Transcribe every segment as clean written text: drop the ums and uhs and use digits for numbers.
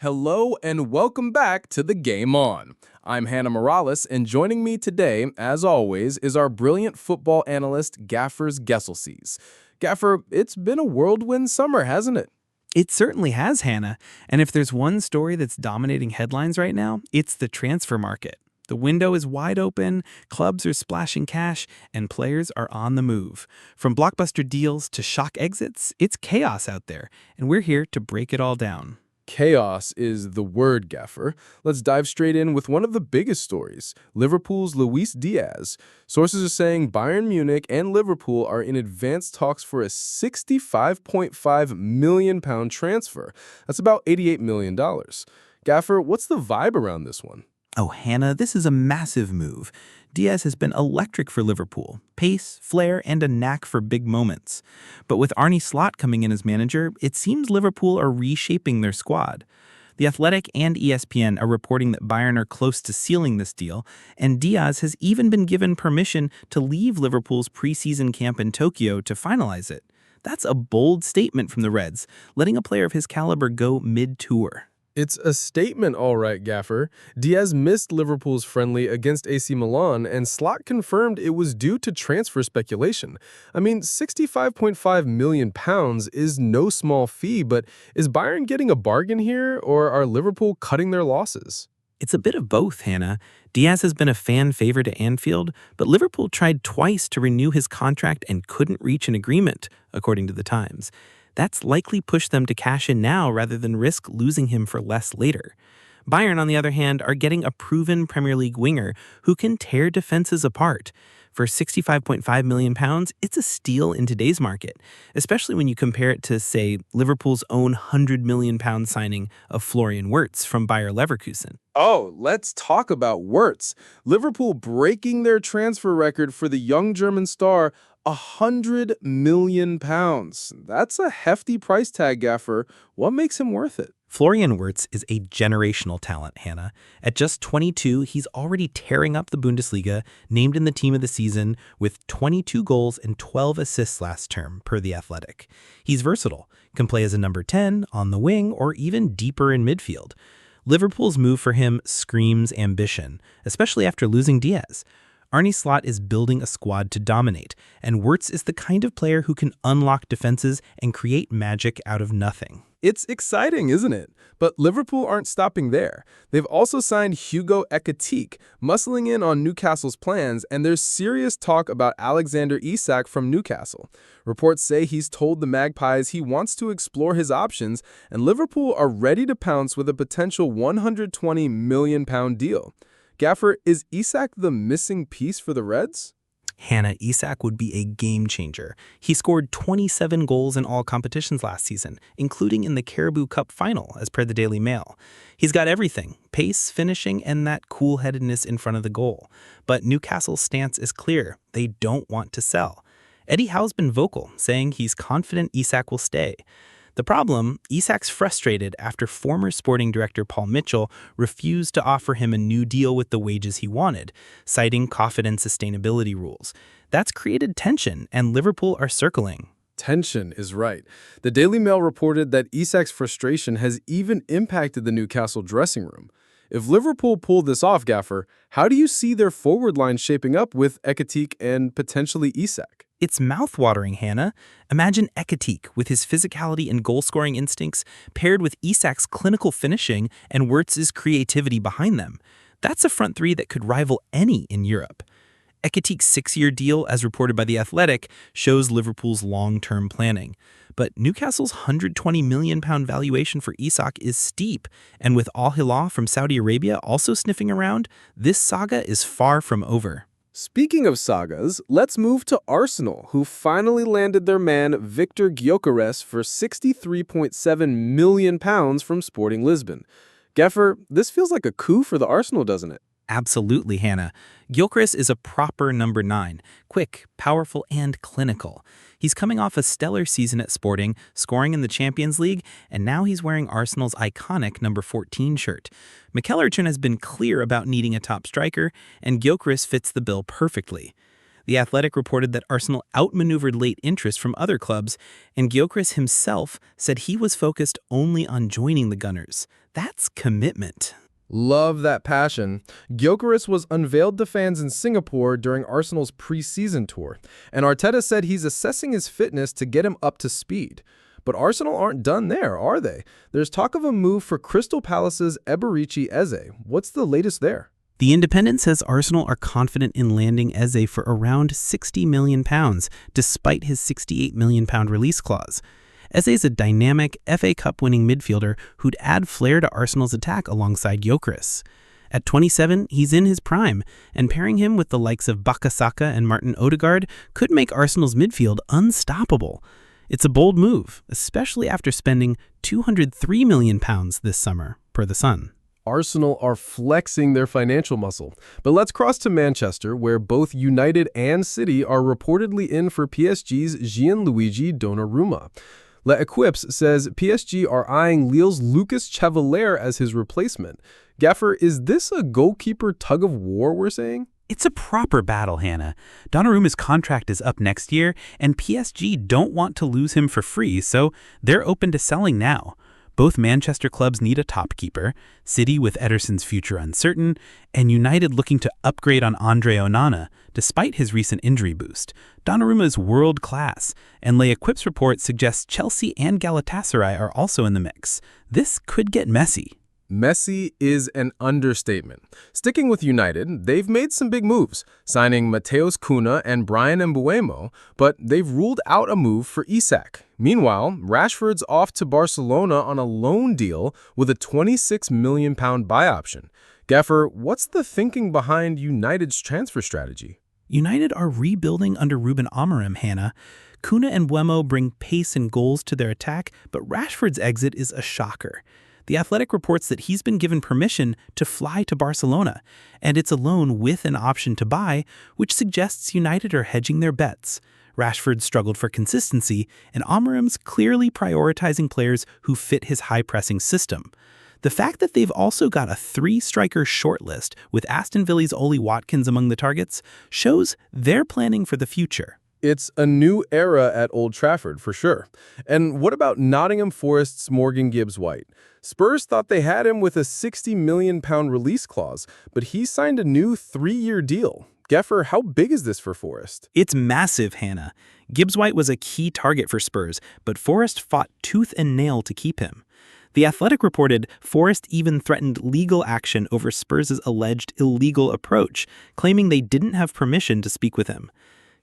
Hello and welcome back to The Game On. I'm Hannah Morales, and joining me today, as always, is our brilliant football analyst, Gaffers Gesselsees. Gaffer, it's been a whirlwind summer, hasn't it? It certainly has, Hannah. And if there's one story that's dominating headlines right now, it's the transfer market. The window is wide open, clubs are splashing cash, and players are on the move. From blockbuster deals to shock exits, it's chaos out there, and we're here to break it all down. Chaos is the word, Gaffer. Let's dive straight in with one of the biggest stories, Liverpool's Luis Díaz. Sources are saying Bayern Munich and Liverpool are in advanced talks for a £65.5 million transfer. That's about $88 million. Gaffer, what's the vibe around this one? Oh, Hannah, this is a massive move. Diaz has been electric for Liverpool. Pace, flair, and a knack for big moments. But with Arne Slot coming in as manager, it seems Liverpool are reshaping their squad. The Athletic and ESPN are reporting that Bayern are close to sealing this deal, and Diaz has even been given permission to leave Liverpool's preseason camp in Tokyo to finalize it. That's a bold statement from the Reds, letting a player of his caliber go mid-tour. It's a statement, all right, Gaffer. Diaz missed Liverpool's friendly against AC Milan, and Slot confirmed it was due to transfer speculation. I mean, £65.5 million is no small fee, but is Bayern getting a bargain here, or are Liverpool cutting their losses? It's a bit of both, Hannah. Diaz has been a fan favorite at Anfield, but Liverpool tried twice to renew his contract and couldn't reach an agreement, according to the Times. That's likely pushed them to cash in now rather than risk losing him for less later. Bayern, on the other hand, are getting a proven Premier League winger who can tear defenses apart. For £65.5 million, it's a steal in today's market, especially when you compare it to, say, Liverpool's own £100 million signing of Florian Wirtz from Bayer Leverkusen. Oh, let's talk about Wirtz. Liverpool breaking their transfer record for the young German star, £100 million. That's a hefty price tag, Gaffer. What makes him worth it? Florian Wirtz is a generational talent, Hannah. At just 22, he's already tearing up the Bundesliga, named in the team of the season with 22 goals and 12 assists last term, per The Athletic. He's versatile, can play as a number 10, on the wing, or even deeper in midfield. Liverpool's move for him screams ambition, especially after losing Diaz. Arne Slot is building a squad to dominate, and Wirtz is the kind of player who can unlock defenses and create magic out of nothing. It's exciting, isn't it? But Liverpool aren't stopping there. They've also signed Hugo Ekitike, muscling in on Newcastle's plans, and there's serious talk about Alexander Isak from Newcastle. Reports say he's told the Magpies he wants to explore his options, and Liverpool are ready to pounce with a potential £120 million deal. Gaffer, is Isak the missing piece for the Reds? Hannah, Isak would be a game changer. He scored 27 goals in all competitions last season, including in the Carabao Cup final, as per the Daily Mail. He's got everything: pace, finishing, and that cool-headedness in front of the goal. But Newcastle's stance is clear. They don't want to sell. Eddie Howe's been vocal, saying he's confident Isak will stay. The problem, Isak's frustrated after former sporting director Paul Mitchell refused to offer him a new deal with the wages he wanted, citing COVID and sustainability rules. That's created tension, and Liverpool are circling. Tension is right. The Daily Mail reported that Isak's frustration has even impacted the Newcastle dressing room. If Liverpool pull this off, Gaffer, how do you see their forward line shaping up with Ekitike and potentially Isak? It's mouth-watering, Hannah. Imagine Ekitike with his physicality and goal-scoring instincts paired with Isak's clinical finishing and Wirtz's creativity behind them. That's a front three that could rival any in Europe. Ekitike's 6-year deal, as reported by The Athletic, shows Liverpool's long-term planning. But Newcastle's £120 million valuation for Isak is steep, and with Al Hilal from Saudi Arabia also sniffing around, this saga is far from over. Speaking of sagas, let's move to Arsenal, who finally landed their man Victor Gyökeres for £63.7 million from Sporting Lisbon. Gaffer, this feels like a coup for the Arsenal, doesn't it? Absolutely, Hannah. Gyökeres is a proper number 9, quick, powerful, and clinical. He's coming off a stellar season at Sporting, scoring in the Champions League, and now he's wearing Arsenal's iconic number 14 shirt. McKellarton has been clear about needing a top striker, and Gyökeres fits the bill perfectly. The Athletic reported that Arsenal outmaneuvered late interest from other clubs, and Gyökeres himself said he was focused only on joining the Gunners. That's commitment. Love that passion. Gyökeres was unveiled to fans in Singapore during Arsenal's pre-season tour, and Arteta said he's assessing his fitness to get him up to speed. But Arsenal aren't done there, are they? There's talk of a move for Crystal Palace's Eberechi Eze. What's the latest there? The Independent says Arsenal are confident in landing Eze for around £60 million, despite his £68 million release clause. Eze is a dynamic FA Cup-winning midfielder who'd add flair to Arsenal's attack alongside Gyökeres. At 27, he's in his prime, and pairing him with the likes of Bakasaka and Martin Odegaard could make Arsenal's midfield unstoppable. It's a bold move, especially after spending £203 million this summer, per The Sun. Arsenal are flexing their financial muscle. But let's cross to Manchester, where both United and City are reportedly in for PSG's Gianluigi Donnarumma. L'Equipe says PSG are eyeing Lille's Lucas Chevalier as his replacement. Gaffer, is this a goalkeeper tug-of-war we're saying? It's a proper battle, Hannah. Donnarumma's contract is up next year, and PSG don't want to lose him for free, so they're open to selling now. Both Manchester clubs need a top keeper, City with Ederson's future uncertain, and United looking to upgrade on Andre Onana, despite his recent injury boost. Donnarumma is world-class, and L'Equipe's report suggests Chelsea and Galatasaray are also in the mix. This could get messy. Messy is an understatement. Sticking with United, they've made some big moves, signing Mateus Cunha and Brian Mbeumo, but they've ruled out a move for Isak. Meanwhile, Rashford's off to Barcelona on a loan deal with a £26 million buy option. Gaffer, what's the thinking behind United's transfer strategy? United are rebuilding under Ruben Amorim, Hannah. Cunha and Mbeumo bring pace and goals to their attack, but Rashford's exit is a shocker. The Athletic reports that he's been given permission to fly to Barcelona, and it's a loan with an option to buy, which suggests United are hedging their bets. Rashford struggled for consistency, and Amorim's clearly prioritizing players who fit his high-pressing system. The fact that they've also got a 3-striker shortlist with Aston Villa's Oli Watkins among the targets shows they're planning for the future. It's a new era at Old Trafford, for sure. And what about Nottingham Forest's Morgan Gibbs-White? Spurs thought they had him with a £60 million release clause, but he signed a new 3-year deal. Gaffer, how big is this for Forest? It's massive, Hannah. Gibbs-White was a key target for Spurs, but Forest fought tooth and nail to keep him. The Athletic reported Forest even threatened legal action over Spurs' alleged illegal approach, claiming they didn't have permission to speak with him.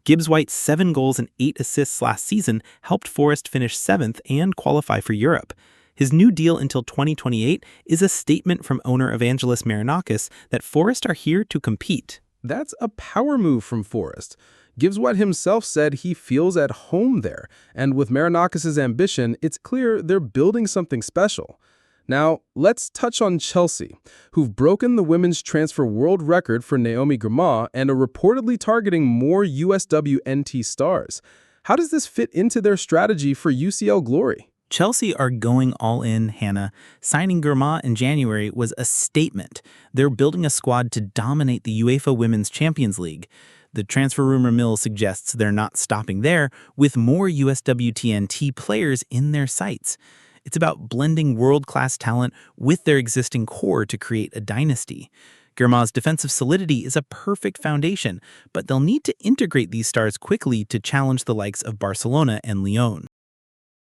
Gibbs-White's 7 goals and 8 assists last season helped Forest finish 7th and qualify for Europe. His new deal until 2028 is a statement from owner Evangelos Marinakis that Forest are here to compete. That's a power move from Forest. Gibbs-White himself said he feels at home there, and with Marinakis' ambition, it's clear they're building something special. Now, let's touch on Chelsea, who've broken the women's transfer world record for Naomi Girma and are reportedly targeting more USWNT stars. How does this fit into their strategy for UCL glory? Chelsea are going all in, Hannah. Signing Girma in January was a statement. They're building a squad to dominate the UEFA Women's Champions League. The transfer rumor mill suggests they're not stopping there, with more USWTNT players in their sights. It's about blending world-class talent with their existing core to create a dynasty. Girma's defensive solidity is a perfect foundation, but they'll need to integrate these stars quickly to challenge the likes of Barcelona and Lyon.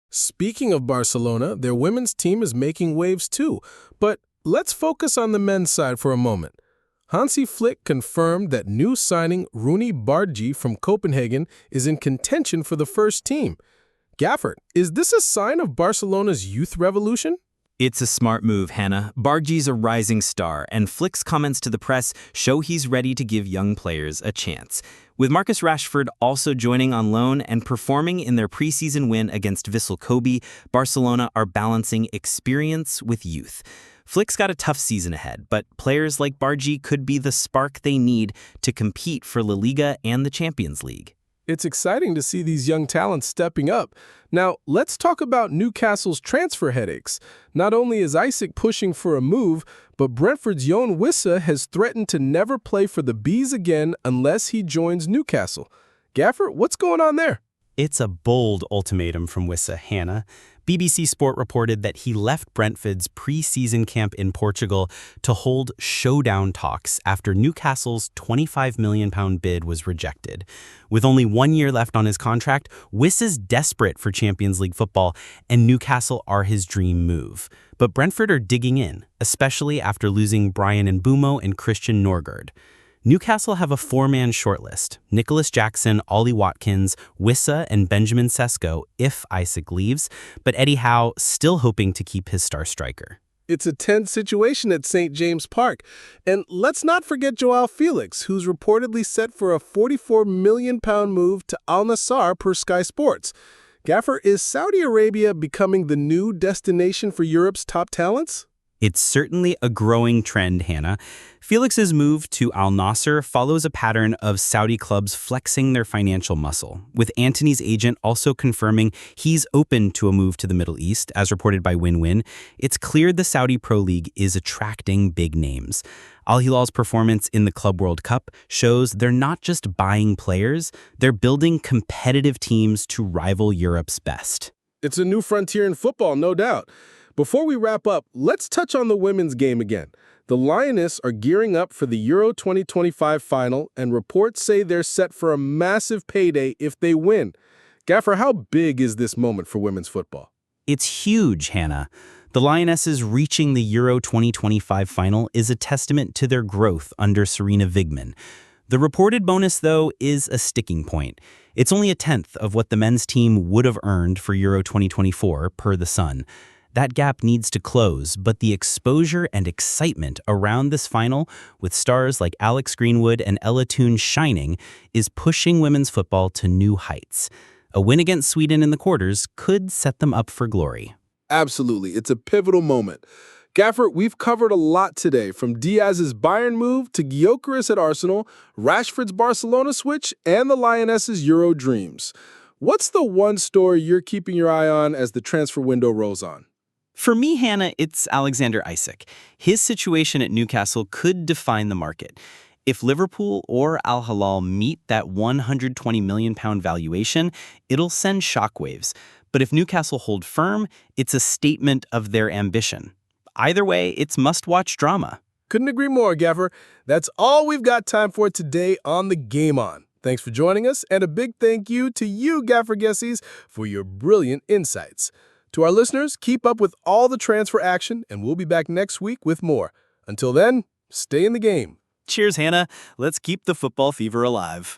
Speaking of Barcelona, their women's team is making waves too. But let's focus on the men's side for a moment. Hansi Flick confirmed that new signing Rune Bardghji from Copenhagen is in contention for the first team. Gafford, is this a sign of Barcelona's youth revolution? It's a smart move, Hannah. Bardghji's a rising star, and Flick's comments to the press show he's ready to give young players a chance. With Marcus Rashford also joining on loan and performing in their preseason win against Vissel Kobe, Barcelona are balancing experience with youth. Flick's got a tough season ahead, but players like Bardghji could be the spark they need to compete for La Liga and the Champions League. It's exciting to see these young talents stepping up. Now, let's talk about Newcastle's transfer headaches. Not only is Isaac pushing for a move, but Brentford's Jon Wissa has threatened to never play for the Bees again unless he joins Newcastle. Gaffer, what's going on there? It's a bold ultimatum from Wissa, Hannah. BBC Sport reported that he left Brentford's pre-season camp in Portugal to hold showdown talks after Newcastle's £25 million bid was rejected. With only 1 year left on his contract, Wiss is desperate for Champions League football, and Newcastle are his dream move. But Brentford are digging in, especially after losing Brian Mbeumo and Christian Norgard. Newcastle have a four-man shortlist: Nicholas Jackson, Ollie Watkins, Wissa, and Benjamin Sesko if Isaac leaves, but Eddie Howe still hoping to keep his star striker. It's a tense situation at St. James Park. And let's not forget Joao Felix, who's reportedly set for a £44 million move to Al Nassr per Sky Sports. Gaffer, is Saudi Arabia becoming the new destination for Europe's top talents? It's certainly a growing trend, Hannah. Felix's move to Al Nassr follows a pattern of Saudi clubs flexing their financial muscle, with Antony's agent also confirming he's open to a move to the Middle East, as reported by Win-Win. It's clear the Saudi Pro League is attracting big names. Al Hilal's performance in the Club World Cup shows they're not just buying players, they're building competitive teams to rival Europe's best. It's a new frontier in football, no doubt. Before we wrap up, let's touch on the women's game again. The Lionesses are gearing up for the Euro 2025 final, and reports say they're set for a massive payday if they win. Gaffer, how big is this moment for women's football? It's huge, Hannah. The Lionesses reaching the Euro 2025 final is a testament to their growth under Serena Wigman. The reported bonus, though, is a sticking point. It's only a tenth of what the men's team would have earned for Euro 2024, per The Sun. That gap needs to close, but the exposure and excitement around this final, with stars like Alex Greenwood and Ella Toone shining, is pushing women's football to new heights. A win against Sweden in the quarters could set them up for glory. Absolutely. It's a pivotal moment. Gaffer, we've covered a lot today, from Díaz's Bayern move to Gyökeres at Arsenal, Rashford's Barcelona switch, and the Lionesses' Euro dreams. What's the one story you're keeping your eye on as the transfer window rolls on? For me, Hannah, it's Alexander Isak. His situation at Newcastle could define the market. If Liverpool or Al Hilal meet that £120 million valuation, it'll send shockwaves. But if Newcastle hold firm, it's a statement of their ambition. Either way, it's must-watch drama. Couldn't agree more, Gaffer. That's all we've got time for today on The Game On. Thanks for joining us, and a big thank you to you, Gaffer Guessies, for your brilliant insights. To our listeners, keep up with all the transfer action, and we'll be back next week with more. Until then, stay in the game. Cheers, Hannah. Let's keep the football fever alive.